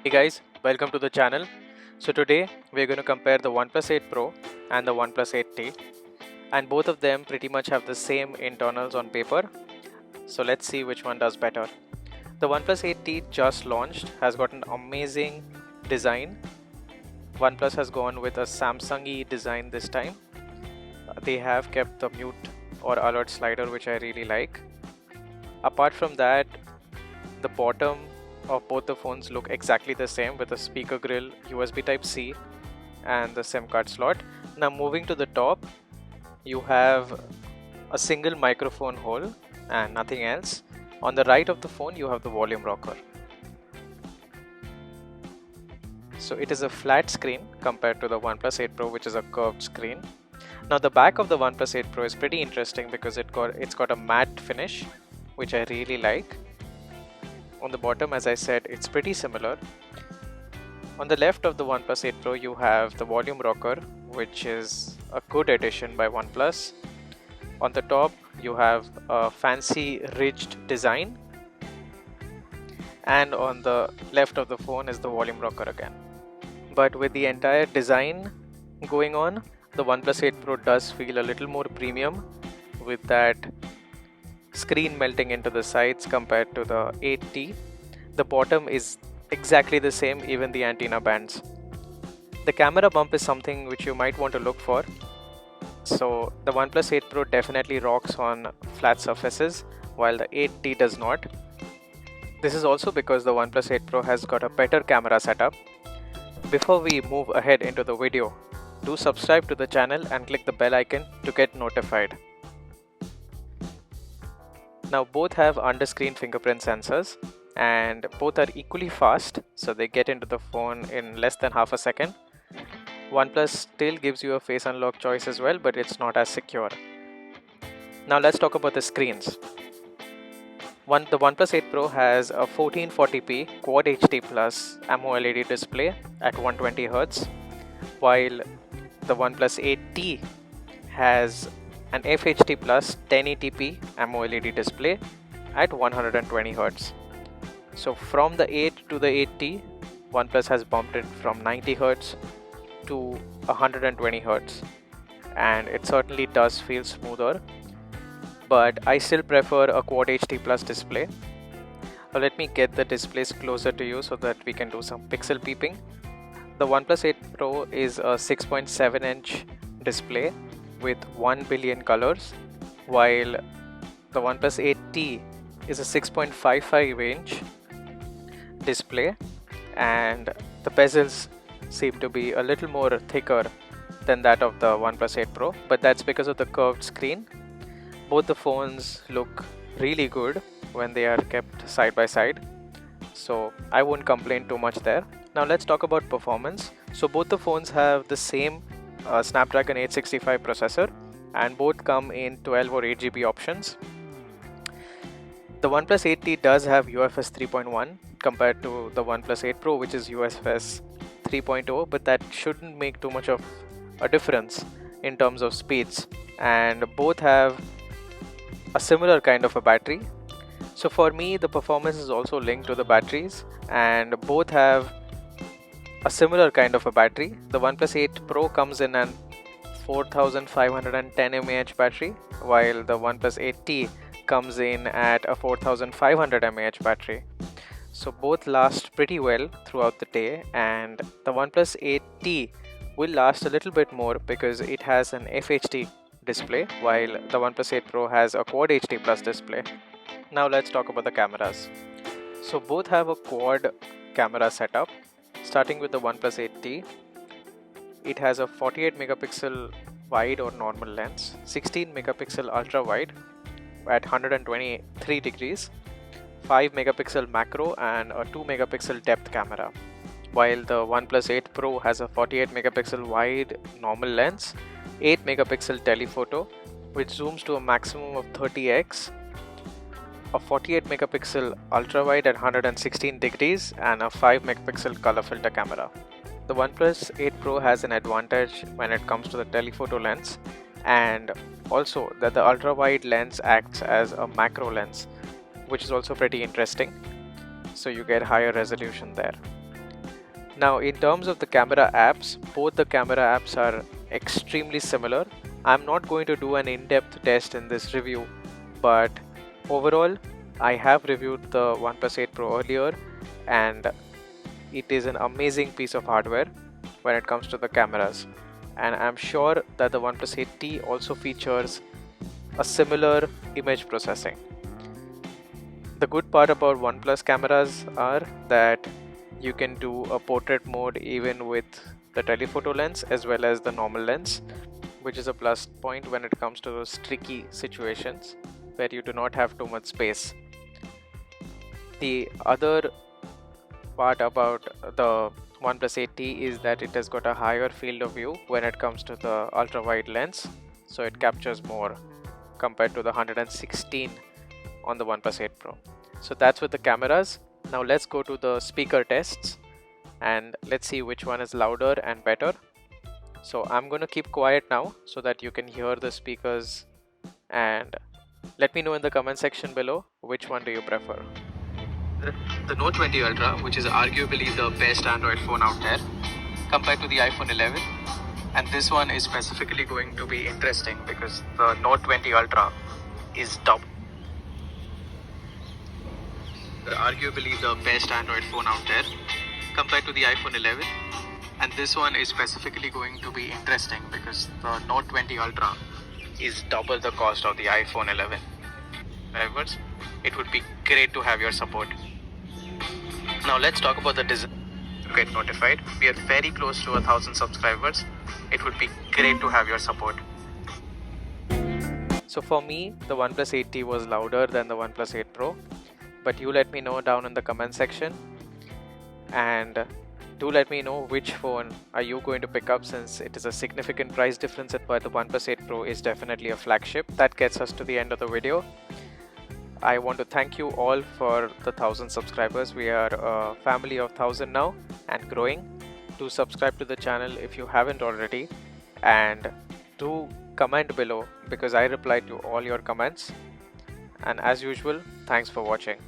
Hey guys, welcome to the channel. So today we're going to compare the OnePlus 8 Pro and the OnePlus 8T, and both of them pretty much have the same internals on paper. So let's see which one does better. The OnePlus 8T just launched, has got an amazing design. OnePlus has gone with a Samsung-y design this time. They have kept the mute or alert slider, which I really like. Apart from that, the bottom of both the phones look exactly the same with a speaker grill, USB Type-C and the SIM card slot. Now moving to the top, you have a single microphone hole and nothing else. On the right of the phone, you have the volume rocker. So it is a flat screen compared to the OnePlus 8 Pro, which is a curved screen. Now the back of the OnePlus 8 Pro is pretty interesting because it's got a matte finish, which I really like. On the bottom, as I said, it's pretty similar. On the left of the OnePlus 8 Pro, you have the volume rocker, which is a good addition by OnePlus. On the top, you have a fancy ridged design. And on the left of the phone is the volume rocker again. But with the entire design going on, the OnePlus 8 Pro does feel a little more premium with that screen melting into the sides compared to the 8T. The bottom is exactly the same, even the antenna bands. The camera bump is something which you might want to look for. So the OnePlus 8 Pro definitely rocks on flat surfaces, while the 8T does not. This is also because the OnePlus 8 Pro has got a better camera setup. Before we move ahead into the video, do subscribe to the channel and click the bell icon to get notified. Now both have under-screen fingerprint sensors and both are equally fast, so they get into the phone in less than half a second. OnePlus still gives you a face unlock choice as well, but it's not as secure. Now let's talk about the screens. The OnePlus 8 Pro has a 1440p Quad HD Plus AMOLED display at 120Hz, while the OnePlus 8T has an FHD Plus 1080p AMOLED display at 120Hz. So from the 8 to the 8T, OnePlus has bumped it from 90Hz to 120Hz, and it certainly does feel smoother, but I still prefer a Quad HD Plus display. Now let me get the displays closer to you so that we can do some pixel peeping. The OnePlus 8 Pro is a 6.7-inch display with 1 billion colors, while the OnePlus 8T is a 6.55-inch display, and the bezels seem to be a little more thicker than that of the OnePlus 8 Pro, but that's because of the curved screen. Both the phones look really good when they are kept side by side, so I won't complain too much there. Now let's talk about performance. So both the phones have the same Snapdragon 865 processor, and both come in 12 or 8GB options. The OnePlus 8T does have UFS 3.1 compared to the OnePlus 8 Pro, which is UFS 3.0, but that shouldn't make too much of a difference in terms of speeds, and both have a similar kind of a battery. So for me, the performance is also linked to the batteries, and both have a similar kind of a battery. The OnePlus 8 Pro comes in an 4510 mAh battery, while the OnePlus 8T comes in at a 4500 mAh battery. So both last pretty well throughout the day, and the OnePlus 8T will last a little bit more because it has an FHD display, while the OnePlus 8 Pro has a Quad HD Plus display. Now let's talk about the cameras. So both have a quad camera setup. Starting with the OnePlus 8T, it has a 48 megapixel wide or normal lens, 16 megapixel ultra wide at 123 degrees, 5 megapixel macro and a 2 megapixel depth camera, while the OnePlus 8 Pro has a 48 megapixel wide normal lens, 8 megapixel telephoto which zooms to a maximum of 30x, a 48 megapixel ultra wide at 116 degrees and a 5 megapixel color filter camera. The OnePlus 8 Pro has an advantage when it comes to the telephoto lens, and also that the ultra wide lens acts as a macro lens, which is also pretty interesting, so you get higher resolution there. Now in terms of the camera apps, both the camera apps are extremely similar. I'm not going to do an in-depth test in this review, but overall I have reviewed the OnePlus 8 Pro earlier, and it is an amazing piece of hardware when it comes to the cameras, and I'm sure that the OnePlus 8T also features a similar image processing. The good part about OnePlus cameras are that you can do a portrait mode even with the telephoto lens as well as the normal lens, which is a plus point when it comes to those tricky situations where you do not have too much space. The other part about the OnePlus 8T is that it has got a higher field of view when it comes to the ultra wide lens, so it captures more compared to the 116 on the OnePlus 8 Pro. So that's with the cameras. Now let's go to the speaker tests and let's see which one is louder and better. So I'm going to keep quiet now so that you can hear the speakers, and let me know in the comment section below which one do you prefer. The Note 20 Ultra, which is arguably the best Android phone out there compared to the iPhone 11, and this one is specifically going to be interesting because the Note 20 Ultra is arguably the best Android phone out there compared to the iPhone 11, and this one is specifically going to be interesting because the Note 20 Ultra is double the cost of the iPhone 11. Subscribers, it would be great to have your support. Now let's talk about the design. Get notified. We are very close to 1,000 subscribers. It would be great to have your support. So for me, the OnePlus 8T was louder than the OnePlus 8 Pro, but you let me know down in the comment section, and do let me know which phone are you going to pick up, since it is a significant price difference, but the OnePlus 8 Pro is definitely a flagship. That gets us to the end of the video. I want to thank you all for the 1,000 subscribers. We are a family of 1,000 now and growing. Do subscribe to the channel if you haven't already, and do comment below because I reply to all your comments. And as usual, thanks for watching.